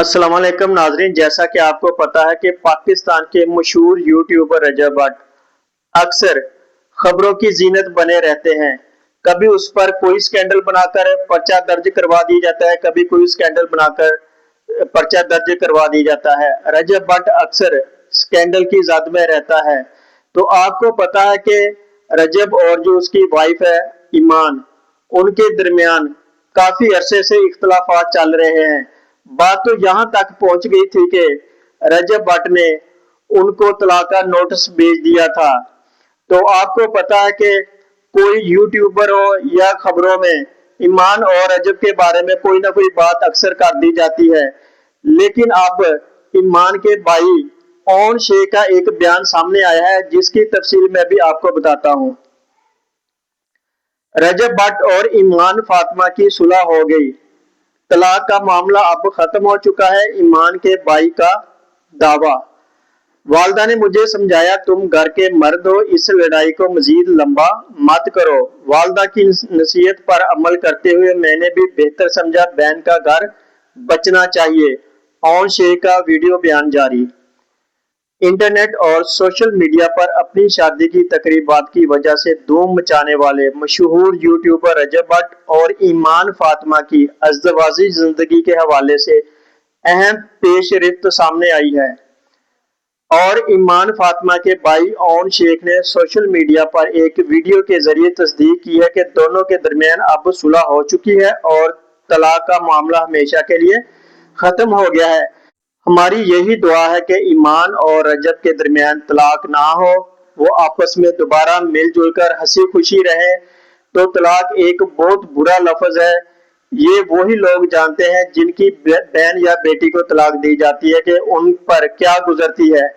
अस्सलाम वालेकुम नाजरीन, जैसा कि आपको पता है कि पाकिस्तान के मशहूर यूट्यूबर रजब भट्ट अक्सर खबरों की जीनत बने रहते हैं। कभी उस पर कोई स्कैंडल बनाकर पर्चा दर्ज करवा दिया जाता है, कभी कोई स्कैंडल बनाकर पर्चा दर्ज करवा दिया जाता है। रजब भट्ट अक्सर स्कैंडल की जद में रहता है। तो आपको पता है कि रजब और जो उसकी वाइफ है ईमान, उनके दरमियान काफी अरसे से इख्तलाफात चल रहे हैं। बात तो यहां तक पहुंच गई थी कि रजब भट्ट ने उनको तलाक का नोटिस भेज दिया था। तो आपको पता है कि कोई यूट्यूबर हो या खबरों में ईमान और रजब के बारे में कोई ना कोई बात अक्सर कर दी जाती है, लेकिन अब ईमान के भाई ओन शेख का एक बयान सामने आया है जिसकी तफसील मैं भी आपको बताता हूं। रजब भट्ट और ईमान फातिमा की सुलह हो गई। तलाक का मामला अब खत्म हो चुका है, ईमान के भाई का दावा। वालदा ने मुझे समझाया तुम घर के मर्द हो, इस लड़ाई को मजीद लंबा मत करो। वालदा की नसीहत पर अमल करते हुए मैंने भी बेहतर समझा बहन का घर बचना चाहिए। ओन शेख का वीडियो बयान जारी। इंटरनेट और सोशल मीडिया पर अपनी शादी की तकरीबात की वजह से धूम मचाने वाले मशहूर यूट्यूबर रजब भट्ट और ईमान फातिमा की अज़दवाजी जिंदगी के हवाले से अहम पेशरफ्त सामने आई है और ईमान फातिमा के भाई ओन शेख ने सोशल मीडिया पर एक वीडियो के जरिए तस्दीक की है कि दोनों के दरमियान अब सुलह हो चुकी है और तलाक का मामला हमेशा के लिए खत्म हो गया है। हमारी यही दुआ है कि ईमान और रजब के दरमियान तलाक ना हो, वो आपस में दोबारा मिलजुल कर हंसी खुशी रहे। तो तलाक एक बहुत बुरा लफ्ज है, ये वही लोग जानते हैं जिनकी बहन या बेटी को तलाक दी जाती है कि उन पर क्या गुजरती है।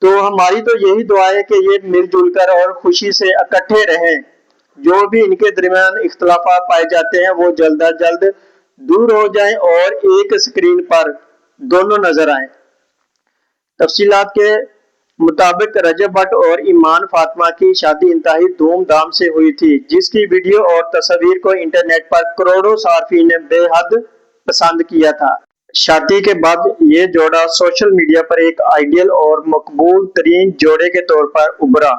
तो हमारी तो यही दुआ है कि ये मिलजुल कर और खुशी से इकट्ठे रहें। जो भी इनके दरमियान इख्तलाफात पाए जाते हैं वो जल्द अज जल्द दूर हो जाएं और एक स्क्रीन पर दोनों नजर आए। तफसीलात के मुताबिक रजब भट्ट और ईमान फातिमा की शादी इंतहाई धूमधाम से हुई थी, जिसकी वीडियो और तस्वीर को इंटरनेट पर करोड़ों सार्फिन ने बेहद पसंद किया था। शादी के बाद ये जोड़ा सोशल मीडिया पर एक आइडियल और मकबूल तरीन जोड़े के तौर पर उभरा,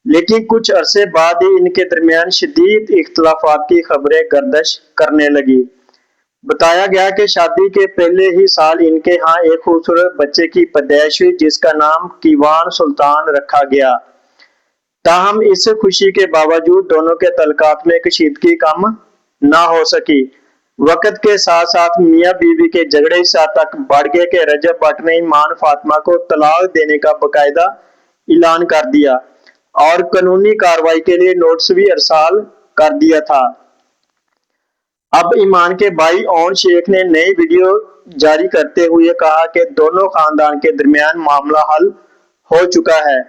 लेकिन कुछ अरसे बाद ही इनके दरमियान शदीद इख्तलाफात की खबरें गर्दिश करने लगी। बताया गया कि शादी के पहले ही साल इनके यहाँ एक खूबसूरत बच्चे की पैदाइश हुई जिसका नाम कीवान सुल्तान रखा गया। ताहम इस खुशी के बावजूद दोनों के तल्कात में कशीदगी कम ना हो सकी। वक्त के साथ साथ मियाँ बीवी के झगड़े इस हद तक बढ़ गए कि रजब भट्ट ने ईमान फातिमा को तलाक देने का बकायदा ऐलान कर दिया और कानूनी कार्रवाई के लिए नोटिस भी अरसाल कर दिया था। अब ईमान के भाई ओन शेख ने नई वीडियो जारी करते हुए कहा कि दोनों खानदान के दरमियान मामला हल हो चुका है।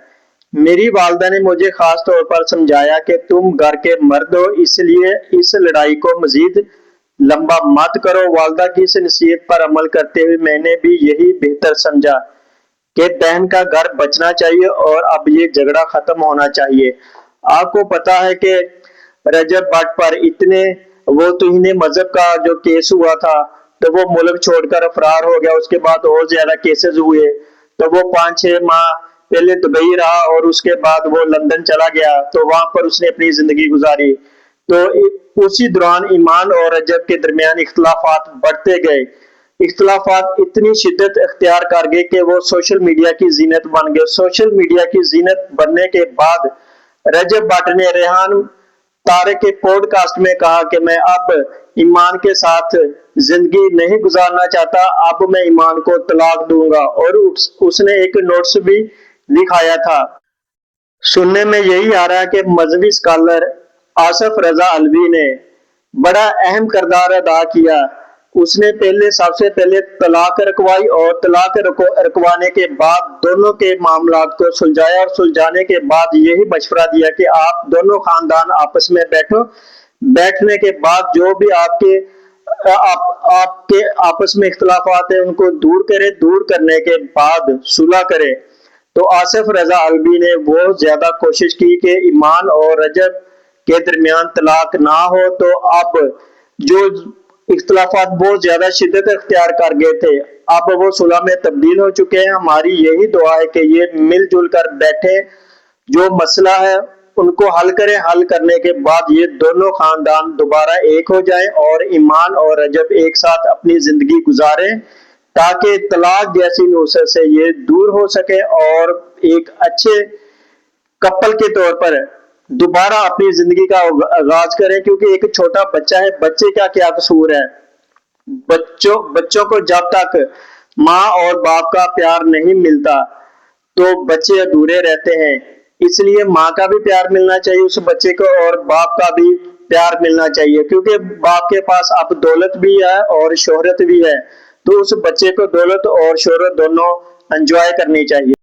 मेरी वालदा ने मुझे खास तौर पर समझाया कि तुम घर के मर्द हो, इसलिए इस लड़ाई को मजीद लंबा मत करो। वालदा की इस नसीहत पर अमल करते हुए मैंने भी यही बेहतर समझा कि बहन का घर बचना चाहिए और अब ये झगड़ा खत्म होना चाहिए। आपको पता है कि रजब भट्ट पर इतने वो तौहीन मजहब का जो केस हुआ था तो वो मुल्क छोड़कर फरार हो गया। उसके बाद और ज्यादा केसेस हुए तो वो 5-6 माह पहले दुबई रहा और उसके बाद वो लंदन चला गया, तो वहां पर उसने अपनी जिंदगी गुजारी। तो उसी दौरान ईमान और रजब के दरमियान इख्तलाफात बढ़ते गए। इख्तलाफात इतनी शिद्दत इख्तियार कर गए कि वो सोशल मीडिया की जीनत बन गए। सोशल मीडिया की जीनत बनने के बाद रजब भट्ट ने रेहान तारे के पॉडकास्ट में कहा कि मैं अब ईमान के साथ जिंदगी नहीं गुजारना चाहता, अब मैं ईमान को तलाक दूंगा और उसने एक नोट्स भी लिखाया था। सुनने में यही आ रहा है कि मजहबी स्कॉलर आसफ रजा अलवी ने बड़ा अहम किरदार अदा किया। उसने सबसे पहले तलाक रखवाई और तलाक रखवाने के बाद दोनों के मामलात को सुलझाया और सुलझाने के बाद यही मशवरा दिया कि आप दोनों खानदान आपस में बैठो। बैठने के बाद जो भी आपके आपस में इख्तलाफात है उनको दूर करें, दूर करने के बाद सुलह करें। तो आसिफ रजा अलवी ने बहुत ज्यादा कोशिश की कि ईमान और रजब के दरमियान तलाक ना हो। तो अब जो इख्तलाफात बहुत ज्यादा शिद्दत इख्तियार कर गए थे। अब वो सुलह में तब्दील हो चुके हैं। हमारी यही दुआ है कि ये मिलजुल कर बैठे, जो मसला है उनको हल करें। हल करने के बाद ये दोनों खानदान दोबारा एक हो जाएं और ईमान और रजब एक साथ अपनी जिंदगी गुजारें, ताकि तलाक जैसी नुसरत से ये दूर हो सके और एक अच्छे कपल के तौर पर दोबारा अपनी जिंदगी का आगाज करें। क्योंकि एक छोटा बच्चा है, बच्चे का क्या कसूर है? बच्चों को जब तक माँ और बाप का प्यार नहीं मिलता तो बच्चे अधूरे रहते हैं। इसलिए माँ का भी प्यार मिलना चाहिए उस बच्चे को और बाप का भी प्यार मिलना चाहिए। क्योंकि बाप के पास अब दौलत भी है और शोहरत भी है, तो उस बच्चे को दौलत और शोहरत दोनों एंजॉय करनी चाहिए।